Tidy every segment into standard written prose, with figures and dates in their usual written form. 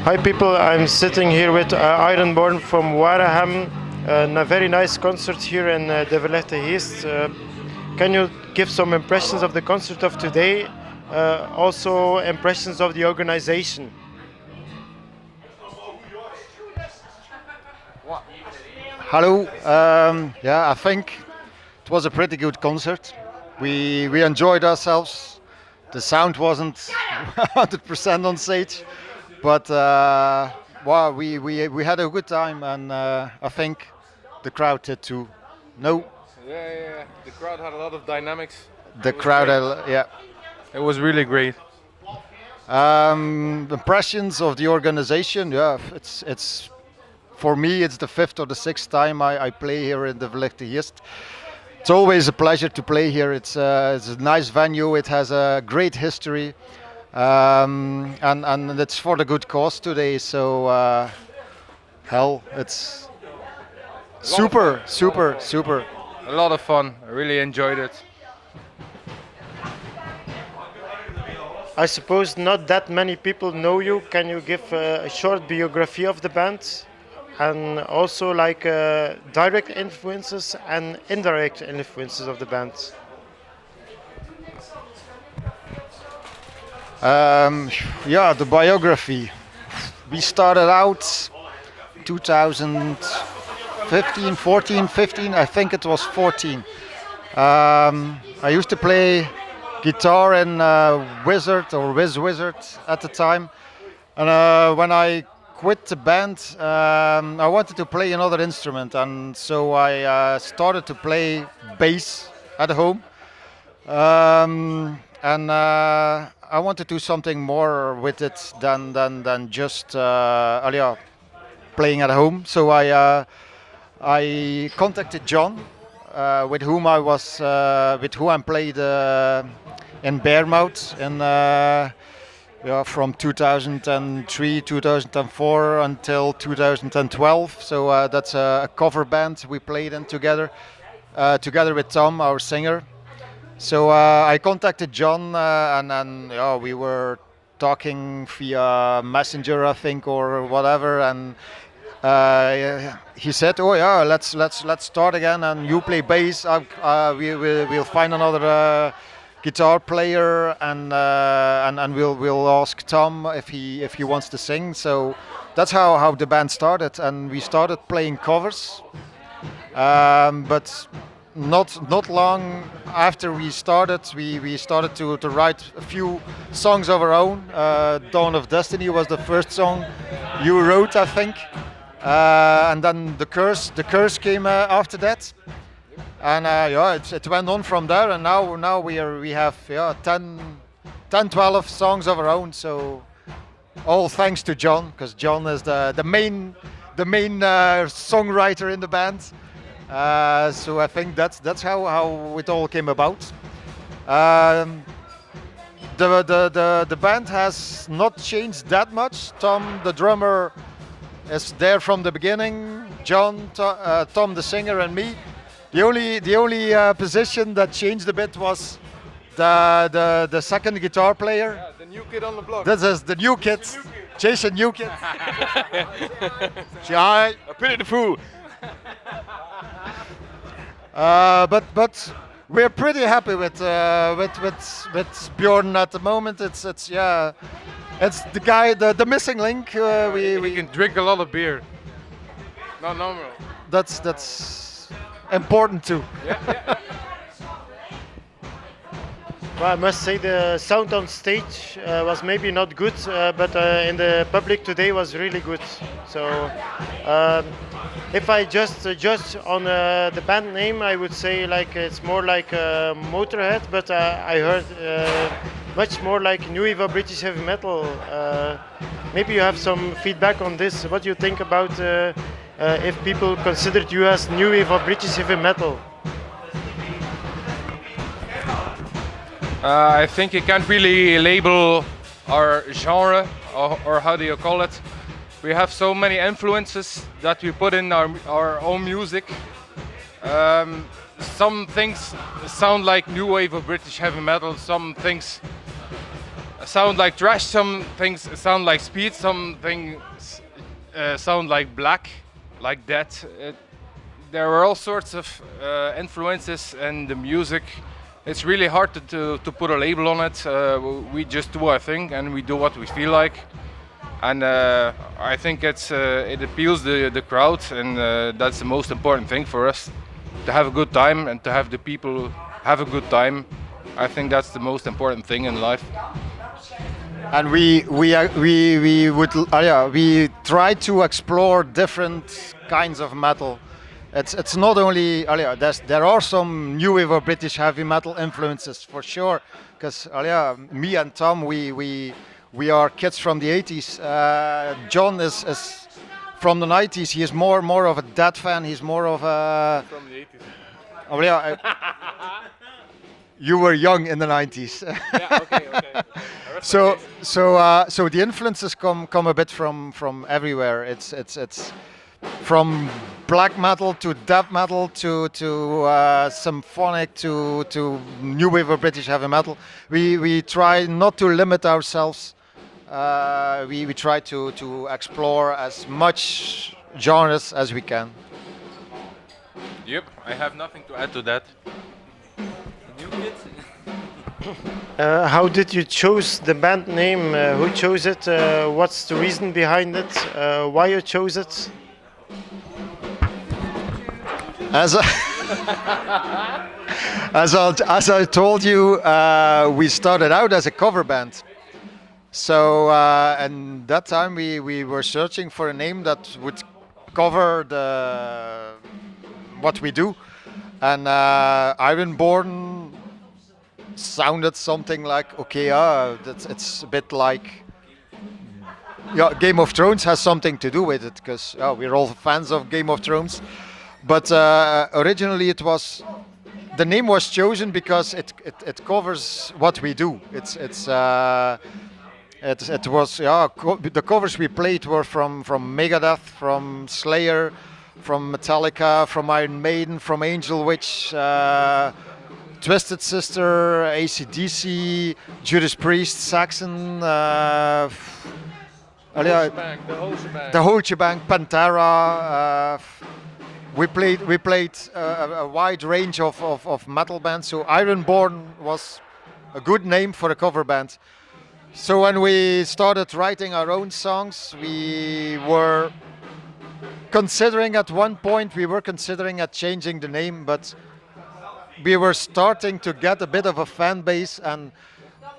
Hi people, I'm sitting here with Ironborn from Wareham, a very nice concert here in the Vervaeke East. Can you give some impressions of the concert of today? Also impressions of the organization. Hello. Yeah, I think it was a pretty good concert. We enjoyed ourselves. The sound wasn't 100% on stage, but wow, we had a good time, and I think the crowd did too. No, Yeah. The crowd had a lot of dynamics. the It was crowd, great. yeah. It was really great. Impressions of the organization. Yeah, it's for me. It's the fifth or the sixth time I play here in the Vervaeke East. It's always a pleasure to play here. It's a nice venue. It has a great history, and it's for the good cause today. So hell, it's super, super, super. A lot of fun. I really enjoyed it. I suppose not that many people know you. Can you give a short biography of the band? And also like direct influences and indirect influences of the band. Yeah, the biography. We started out 2015, 14, 15. I think it was 14. I used to play guitar in Wizard or Wiz Wizard at the time, and when I quit the band, I wanted to play another instrument, and so I started to play bass at home. And I want to do something more with it than just yeah, playing at home. So I contacted John, with whom I played in Bearmouth in yeah, from 2003, 2004 until 2012. So that's a cover band we played in together, together with Tom, our singer. So I contacted John, and yeah, we were talking via Messenger, I think, or whatever, and he said, "Oh yeah, let's start again, and you play bass. We'll find another guitar player, and we'll ask Tom if he wants to sing." So that's how the band started, and we started playing covers. But not long after we started, we started to write a few songs of our own. Dawn of Destiny was the first song you wrote, I think, and then the curse came after that, and yeah, it went on from there, and now we have, yeah, 12 songs of our own. So all thanks to John, because John is the main songwriter in the band. So I think that's how it all came about. Um, the band has not changed that much. Tom, the drummer, is there from the beginning. John, Tom, the singer, and me. The only position that changed a bit was the second guitar player. Yeah, the new kid on the block. This is the new kid, Jason Newkid. Hi. I pity the fool. But we're pretty happy with Bjorn at the moment. It's yeah, it's the guy, the missing link. We can drink a lot of beer. Not normal. That's important too. Well, I must say the sound on stage was maybe not good, but in the public today was really good. So um, if I just judge on the band name, I would say like it's more like Motorhead, but I heard much more like New Wave of British heavy metal. Maybe you have some feedback on this. What do you think about if people considered you as New Wave of British heavy metal? I think you can't really label our genre, or how do you call it. We have so many influences that we put in our own music. Some things sound like new wave of British heavy metal. Some things sound like thrash, some things sound like speed, some things sound like black, like that. There are all sorts of influences in the music. It's really hard to put a label on it. We just do our thing and we do what we feel like. And I think it appeals the crowd, and that's the most important thing for us, to have a good time and to have the people have a good time. I think that's the most important thing in life. And we try to explore different kinds of metal. It's not only there are some new wave of British heavy metal influences for sure, because me and Tom we are kids from the 80s. John is from the 90s. He is more of a Dead fan. He's more of a From the 80s. Oh, yeah, you were young in the 90s. Yeah, okay. So the influences come a bit from everywhere. It's from black metal to death metal to symphonic to new wave of British heavy metal. We try not to limit ourselves. We try to explore as much genres as we can. Yep, I have nothing to add to that. How did you choose the band name? Who chose it? What's the reason behind it? Why you chose it? As I, as I told you, we started out as a cover band. So and that time we were searching for a name that would cover what we do, and Ironborn sounded something like it's a bit like Game of Thrones has something to do with it, because we're all fans of Game of Thrones. But originally the name was chosen because it covers what we do. The covers we played were from Megadeth, from Slayer, from Metallica, from Iron Maiden, from Angel Witch, Twisted Sister, AC/DC, Judas Priest, Saxon, The whole shebang. the whole shebang, Pantera. We played a wide range of metal bands. So Ironborn was a good name for a cover band. So when we started writing our own songs, we were considering at one point changing the name, but we were starting to get a bit of a fan base, and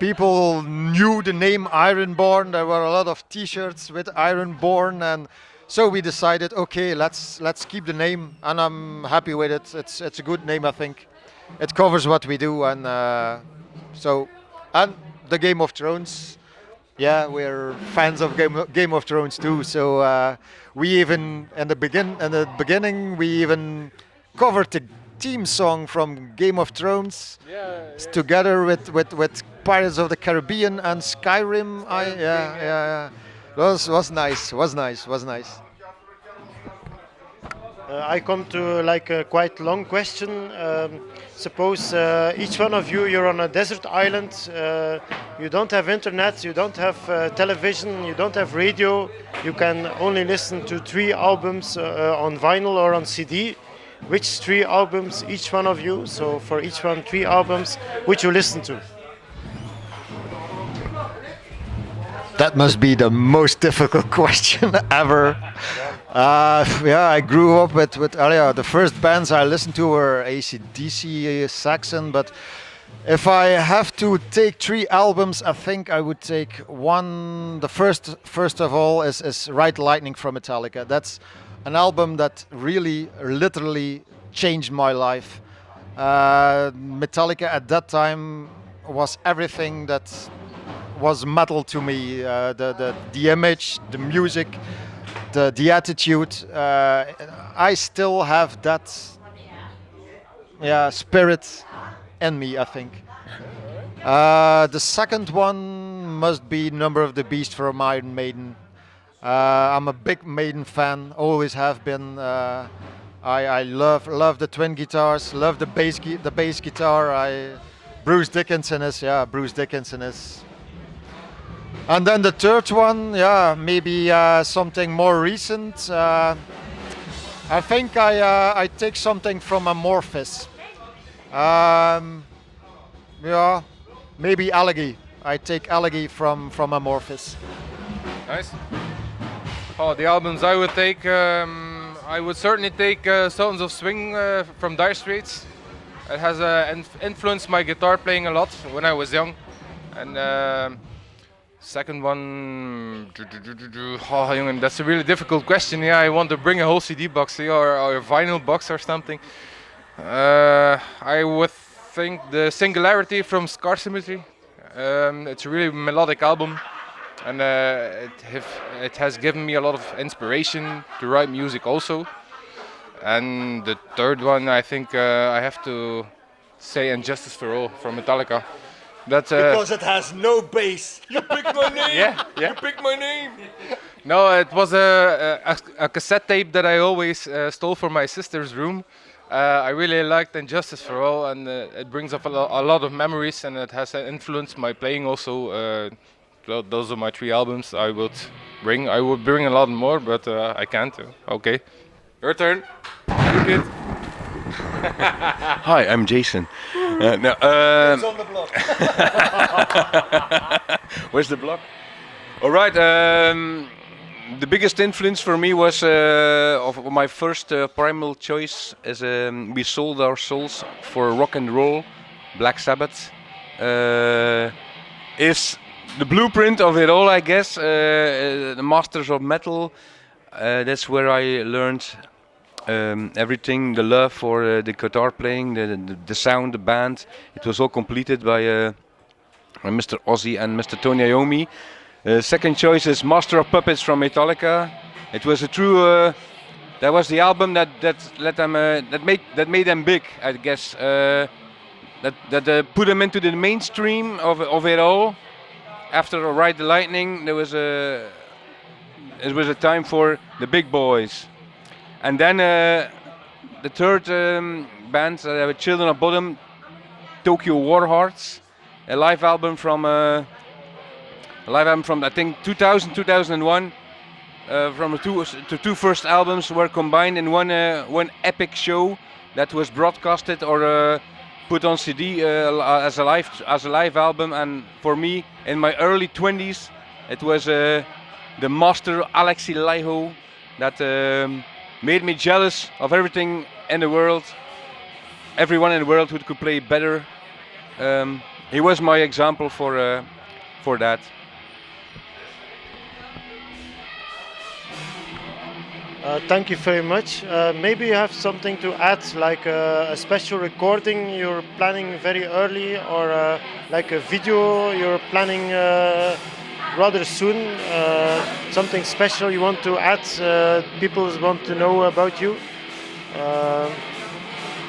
people knew the name Ironborn. There were a lot of T-shirts with Ironborn, and so we decided, okay, let's keep the name, and I'm happy with it. It's a good name, I think. It covers what we do, and and the Game of Thrones. Yeah, we're fans of Game of Thrones too. So we even in the beginning we even covered the theme song from Game of Thrones together with Pirates of the Caribbean and Skyrim. Yeah. Was nice. I come to like a quite long question. Suppose each one of you're on a desert island. You don't have internet, you don't have television, you don't have radio. You can only listen to 3 albums on vinyl or on CD. Which 3 albums each one of you? So for each one 3 albums, which you listen to? That must be the most difficult question ever. I grew up with the first bands I listened to were AC/DC, Saxon, but if I have to take 3 albums, I think I would take one. The first of all is Ride Lightning from Metallica. That's an album that really, literally changed my life. Metallica at that time was everything that was metal to me. The image, the music, the attitude. I still have that spirit in me, I think. The second one must be Number of the Beast from Iron Maiden. I'm a big Maiden fan, always have been. I love the twin guitars, love the bass guitar. Bruce Dickinson is And then the third one, yeah, maybe something more recent. I think I take something from Amorphis. Um, yeah, maybe Algae. I take Algae from Amorphis. Nice. Oh, the albums I would take, I would certainly take Sultans of Swing from Dire Straits. It has influenced my guitar playing a lot when I was young. And second one, oh, jongen, that's a really difficult question. Yeah, I want to bring a whole CD box or a vinyl box or something. I would think the Singularity from Scar Symmetry. It's a really melodic album, and it has given me a lot of inspiration to write music also. And the third one, I think I have to say "Injustice for All" from Metallica. That's Because it has no bass. You picked my name. Yeah. You picked my name. No, it was a cassette tape that I always stole from my sister's room. I really liked "Injustice for All", and it brings up a lot of memories, and it has influenced my playing also. Those are my three albums I would bring. I would bring a lot more, but I can't. Okay, your turn. You kid. Hi, I'm Jason. No, It's on the block. where's the block? All right. The biggest influence for me was of my first primal choice is "We Sold Our Souls for Rock and Roll." Black Sabbath is the blueprint of it all, I guess. The Masters of Metal. That's where I learned everything, the love for the guitar playing, the sound, the band. It was all completed by Mr. Ozzy and Mr. Tony Iommi. Second choice is Master of Puppets from Metallica. It was a true. That was the album that let them that made them big, I guess. That put them into the mainstream of it all. After Ride the Lightning, there was it was a time for the big boys. And then the third band, Children of Bodom, Tokyo Warhearts, a live album from I think 2000, 2001. From the two first albums were combined in one epic show that was broadcasted or put on CD as a live album. And for me, in my early 20s, it was the master Alexi Laiho that made me jealous of everything in the world. Everyone in the world who could play better. He was my example for that. Thank you very much. Maybe you have something to add, like a special recording you're planning very early, or like a video you're planning rather soon. Something special you want to add, people want to know about you.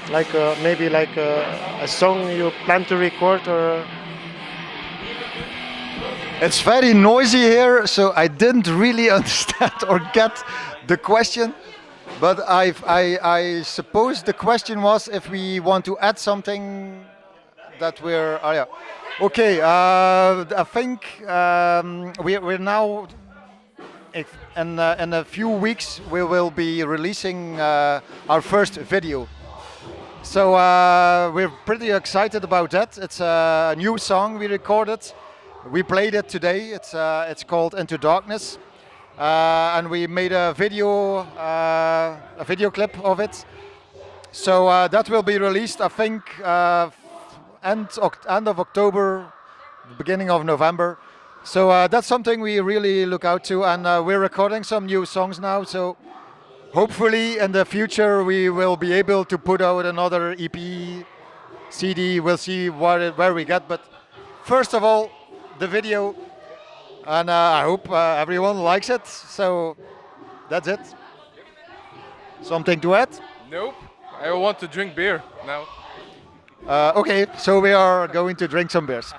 Like maybe like a song you plan to record, or. It's very noisy here, so I didn't really understand or get the question. But I suppose the question was if we want to add something that we're. Oh yeah. Okay. I think we're now. In a few weeks we will be releasing our first video. So we're pretty excited about that. It's a new song we recorded. We played it today. It's called Into Darkness, and we made a video clip of it. So that will be released, I think, end of October, beginning of November. So that's something we really look out to, and we're recording some new songs now. So hopefully in the future we will be able to put out another EP, CD. We'll see where we get, but first of all, the video, and I hope everyone likes it. So that's it. Something to add? Nope. I want to drink beer now. Okay, so we are going to drink some beers.